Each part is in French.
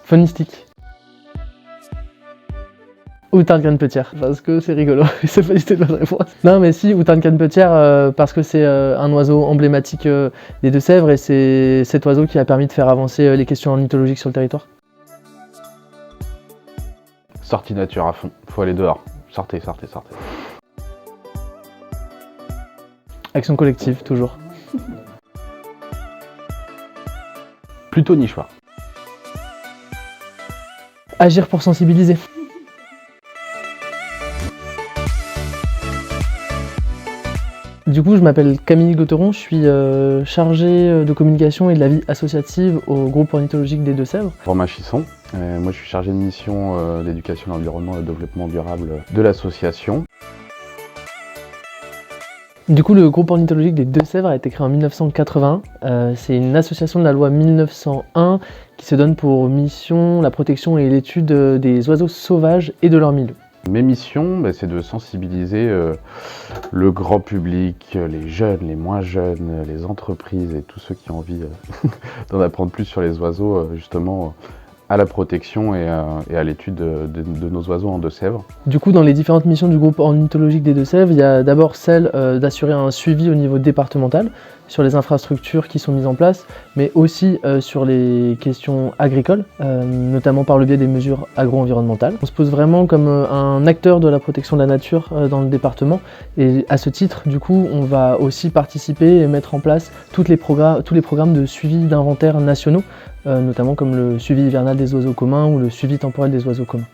Phonistique. Outerne-Canne-Petière, parce que c'est rigolo, c'est pas du tout la bonne réponse. Non mais si, Outerne-Canne-Petière, parce que c'est un oiseau emblématique des Deux-Sèvres et c'est cet oiseau qui a permis de faire avancer les questions ornithologiques sur le territoire. Sortie nature à fond, faut aller dehors. Sortez, sortez, sortez. Action collective, toujours. Plutôt nichoir. Agir pour sensibiliser. Du coup, je m'appelle Camille Gauteron, je suis chargé de communication et de la vie associative au groupe ornithologique des Deux-Sèvres. Romain Chisson, moi je suis chargé de mission d'éducation à l'environnement et de développement durable de l'association. Du coup, le groupe ornithologique des Deux-Sèvres a été créé en 1981. C'est une association de la loi 1901 qui se donne pour mission la protection et l'étude des oiseaux sauvages et de leur milieu. Mes missions, c'est de sensibiliser le grand public, les jeunes, les moins jeunes, les entreprises et tous ceux qui ont envie d'en apprendre plus sur les oiseaux, justement à la protection et à l'étude de nos oiseaux en Deux-Sèvres. Du coup, dans les différentes missions du groupe ornithologique des Deux-Sèvres, il y a d'abord celle d'assurer un suivi au niveau départemental sur les infrastructures qui sont mises en place, mais aussi sur les questions agricoles, notamment par le biais des mesures agro-environnementales. On se pose vraiment comme un acteur de la protection de la nature dans le département, et à ce titre, du coup, on va aussi participer et mettre en place tous les programmes de suivi d'inventaires nationaux, notamment comme le suivi hivernal des oiseaux communs ou le suivi temporel des oiseaux communs.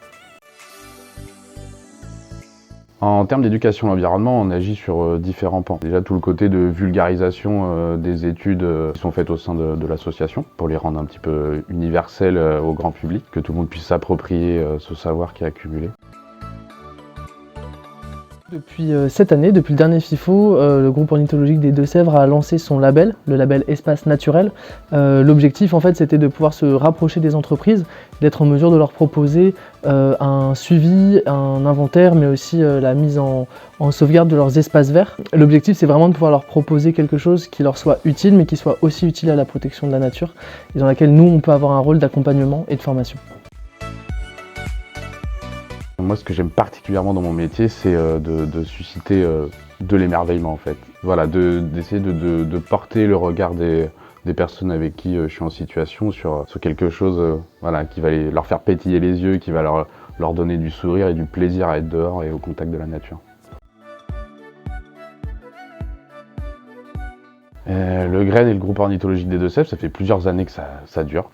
En termes d'éducation à l'environnement, on agit sur différents pans. Déjà tout le côté de vulgarisation des études qui sont faites au sein de l'association, pour les rendre un petit peu universelles au grand public, que tout le monde puisse s'approprier ce savoir qui est accumulé. Depuis cette année, depuis le dernier FIFO, le groupe ornithologique des Deux-Sèvres a lancé son label, le label Espace Naturel. L'objectif en fait c'était de pouvoir se rapprocher des entreprises, d'être en mesure de leur proposer un suivi, un inventaire, mais aussi la mise en sauvegarde de leurs espaces verts. L'objectif c'est vraiment de pouvoir leur proposer quelque chose qui leur soit utile, mais qui soit aussi utile à la protection de la nature, et dans laquelle nous on peut avoir un rôle d'accompagnement et de formation. Moi, ce que j'aime particulièrement dans mon métier, c'est de susciter de l'émerveillement, en fait. Voilà, d'essayer de porter le regard des personnes avec qui je suis en situation sur quelque chose voilà, qui va leur faire pétiller les yeux, qui va leur donner du sourire et du plaisir à être dehors et au contact de la nature. Le GREN et le groupe ornithologique des Deux-Sèvres, ça fait plusieurs années que ça dure.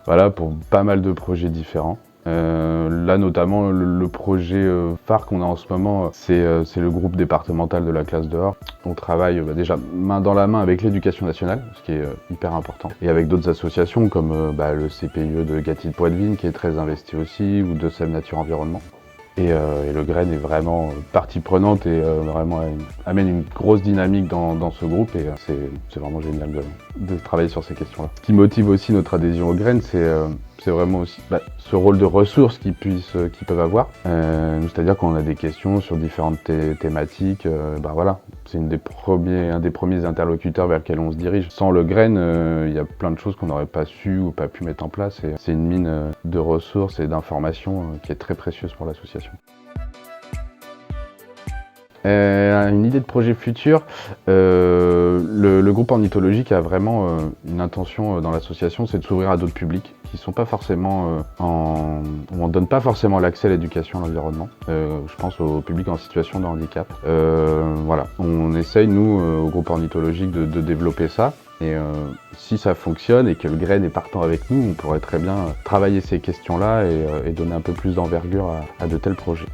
Voilà, pour pas mal de projets différents. Là notamment le projet phare qu'on a en ce moment, c'est le groupe départemental de la classe dehors. On travaille déjà main dans la main avec l'éducation nationale, ce qui est hyper important, et avec d'autres associations comme le CPIE de Gâtine-Poitevine qui est très investi aussi, ou Deux-Sèvres Nature Environnement. Et le GREN est vraiment partie prenante et vraiment amène une grosse dynamique dans ce groupe, et c'est vraiment génial de travailler sur ces questions-là. Ce qui motive aussi notre adhésion au GREN, c'est vraiment aussi ce rôle de ressources qu'ils peuvent avoir. C'est-à-dire qu'on a des questions sur différentes thématiques. Voilà, c'est un des premiers interlocuteurs vers lesquels on se dirige. Sans le GREN, il y a plein de choses qu'on n'aurait pas su ou pas pu mettre en place. Et c'est une mine de ressources et d'informations qui est très précieuse pour l'association. Une idée de projet futur, le groupe ornithologique a vraiment une intention dans l'association, c'est de s'ouvrir à d'autres publics qui sont pas forcément où on donne pas forcément l'accès à l'éducation à l'environnement. Je pense au public en situation de handicap. Voilà, on essaye nous au groupe ornithologique de développer ça. Et si ça fonctionne et que le GREN est partant avec nous, on pourrait très bien travailler ces questions-là et donner un peu plus d'envergure à de tels projets.